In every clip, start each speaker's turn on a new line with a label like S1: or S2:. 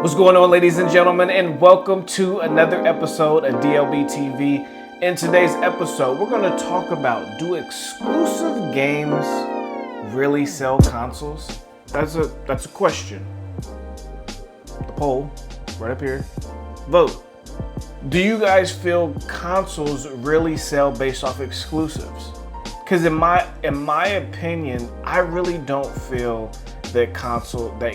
S1: What's going on, ladies and gentlemen, and welcome to another episode of DLB TV. In today's episode, we're going to talk about, do exclusive games really sell consoles? That's a question. The poll, right up here. Vote. Do you guys feel consoles really sell based off exclusives? Because in my opinion, I really don't feel that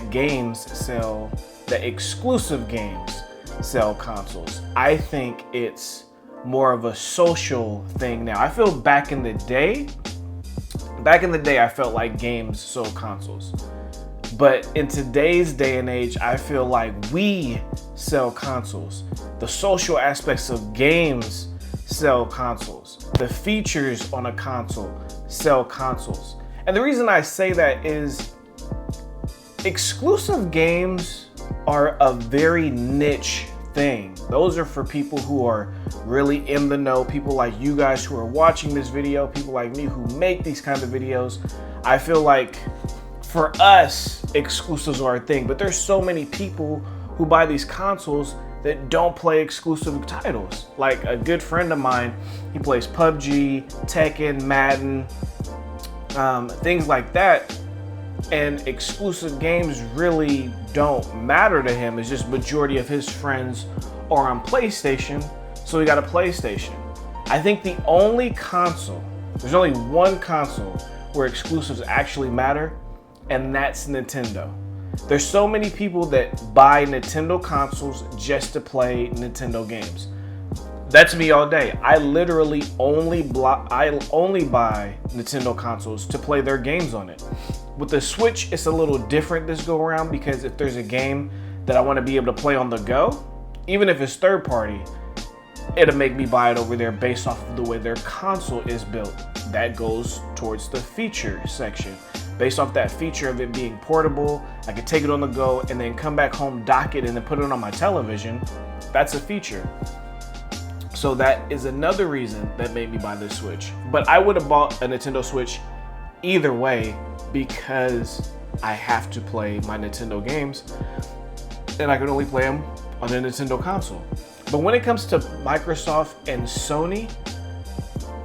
S1: games sell, that exclusive games sell consoles. I think it's more of a social thing now. I feel back in the day, I felt like games sold consoles. But in today's day and age, I feel like we sell consoles. The social aspects of games sell consoles. The features on a console sell consoles. And the reason I say that is exclusive games are a very niche thing. Those are for people who are really in the know, people like you guys who are watching this video, people like me who make these kind of videos. I feel like for us, exclusives are a thing, but there's so many people who buy these consoles that don't play exclusive titles. Like a good friend of mine, he plays PUBG, Tekken, Madden, things like that. And exclusive games really don't matter to him. It's just majority of his friends are on PlayStation, so he got a PlayStation. I think there's only one console where exclusives actually matter, and that's Nintendo. There's so many people that buy Nintendo consoles just to play Nintendo games. That's me all day. I literally only buy Nintendo consoles to play their games on it. With the Switch, it's a little different this go around, because if there's a game that I want to be able to play on the go, even if it's third party, it'll make me buy it over there based off of the way their console is built. That goes towards the feature section. Based off that feature of it being portable, I can take it on the go and then come back home, dock it, and then put it on my television. That's a feature. So that is another reason that made me buy this Switch. But I would have bought a Nintendo Switch either way, because I have to play my Nintendo games and I can only play them on the Nintendo console. But when it comes to Microsoft and Sony,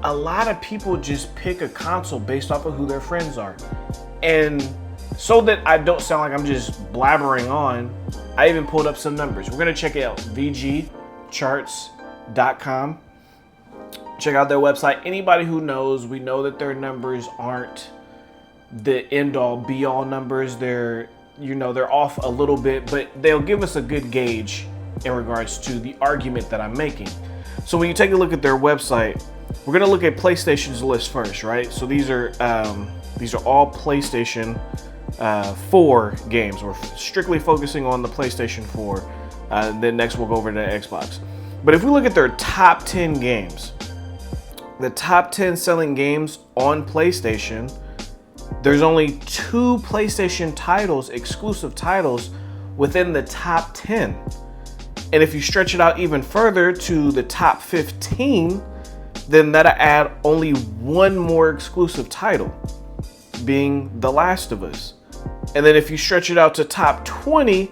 S1: a lot of people just pick a console based off of who their friends are. And so that I don't sound like I'm just blabbering on, I even pulled up some numbers. We're gonna check it out, VGCharts.com. Check out their website. Anybody who knows, we know that their numbers aren't the end all be all numbers. They're off a little bit, but they'll give us a good gauge in regards to the argument that I'm making. So when you take a look at their website, we're gonna look at PlayStation's list first, right? So these are all PlayStation 4 games. We're strictly focusing on the PlayStation 4. Then next we'll go over to Xbox. But if we look at their top 10 games, the top 10 selling games on PlayStation, there's only 2 PlayStation titles, exclusive titles, within the top 10. And if you stretch it out even further to the top 15, then that'll add only one more exclusive title, being The Last of Us. And then if you stretch it out to top 20,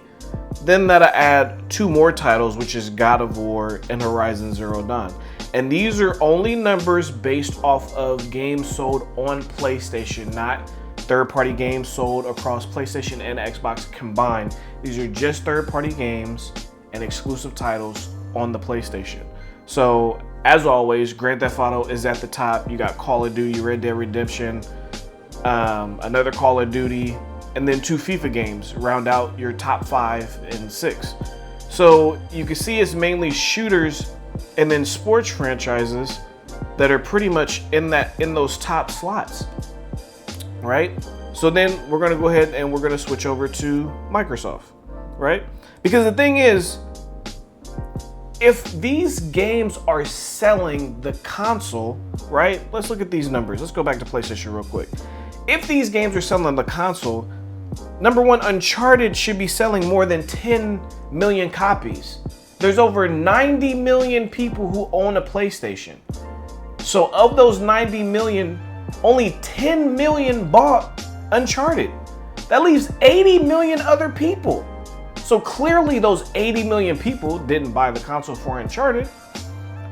S1: then that'll add 2 more titles, which is God of War and Horizon Zero Dawn. And these are only numbers based off of games sold on PlayStation, not third-party games sold across PlayStation and Xbox combined. These are just third-party games and exclusive titles on the PlayStation. So, as always, Grand Theft Auto is at the top. You got Call of Duty, Red Dead Redemption, another Call of Duty, and then 2 FIFA games round out your top 5 and 6. So you can see it's mainly shooters and then sports franchises that are pretty much in those top slots, right? So then we're gonna go ahead and we're gonna switch over to Microsoft, right? Because the thing is, if these games are selling the console, right? Let's look at these numbers. Let's go back to PlayStation real quick. If these games are selling the console, number one, Uncharted should be selling more than 10 million copies. There's over 90 million people who own a PlayStation. So of those 90 million, only 10 million bought Uncharted. That leaves 80 million other people So clearly those 80 million people didn't buy the console for Uncharted.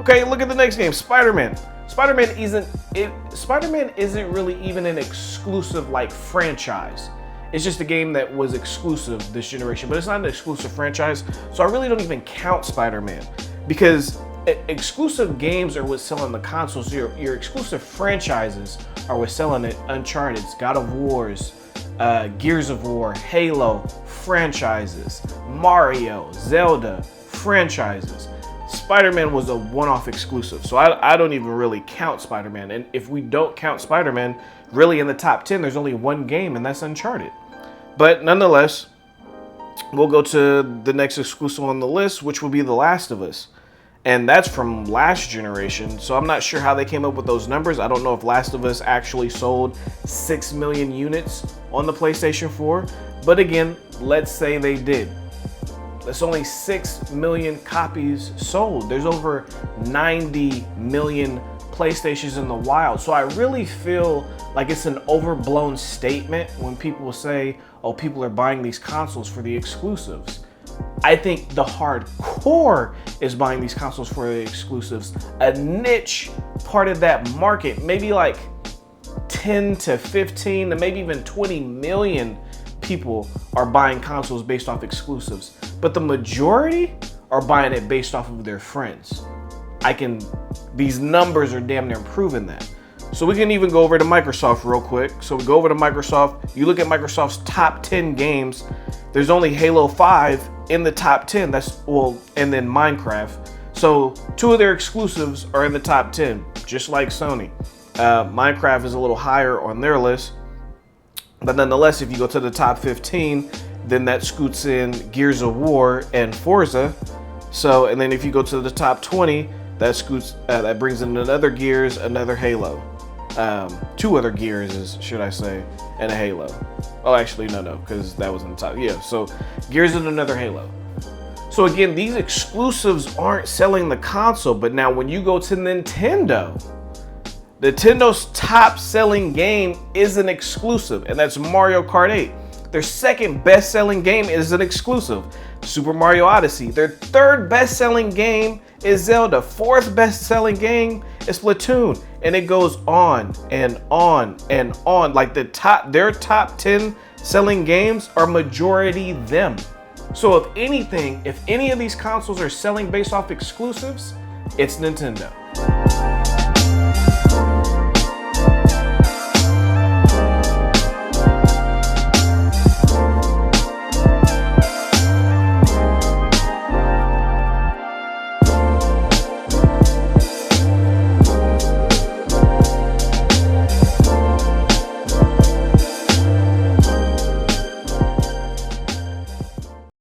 S1: Okay, look at the next game, Spider-Man. Spider-Man isn't really even an exclusive like franchise. It's just a game that was exclusive this generation, but it's not an exclusive franchise. So I really don't even count Spider-Man, because exclusive games are what's selling the consoles. Your exclusive franchises are what's selling it. Uncharted's, God of War's, Gears of War, Halo franchises, Mario, Zelda franchises. Spider-Man was a one-off exclusive, so I don't even really count Spider-Man. And if we don't count Spider-Man, really in the top 10, there's only one game, and that's Uncharted. But nonetheless, we'll go to the next exclusive on the list, which will be The Last of Us. And that's from last generation, so I'm not sure how they came up with those numbers. I don't know if Last of Us actually sold 6 million units on the PlayStation 4. But again, let's say they did. That's only 6 million copies sold. There's over 90 million PlayStations in the wild. So I really feel like it's an overblown statement when people say, oh, people are buying these consoles for the exclusives. I think the hardcore is buying these consoles for the exclusives. A niche part of that market, maybe like 10 to 15 to maybe even 20 million people are buying consoles based off exclusives. But the majority are buying it based off of their friends. These numbers are damn near proving that. So we can even go over to Microsoft real quick. So we go over to Microsoft. You look at Microsoft's top 10 games. There's only Halo 5 in the top 10. And then Minecraft. So 2 of their exclusives are in the top 10, just like Sony. Minecraft is a little higher on their list. But nonetheless, if you go to the top 15, then that scoots in Gears of War and Forza. So, and then if you go to the top 20, that brings in another Gears, another Halo. 2 other Gears, should I say, and a Halo. Oh, actually, no, because that was in the top. Yeah, so Gears and another Halo. So again, these exclusives aren't selling the console, but now when you go to Nintendo's top selling game is an exclusive, and that's Mario Kart 8. Their second best selling game is an exclusive, Super Mario Odyssey. Their third best selling game is Zelda. Fourth best selling game is Splatoon. And it goes on and on and on. Like their top 10 selling games are majority them. So if anything, if any of these consoles are selling based off exclusives, it's Nintendo.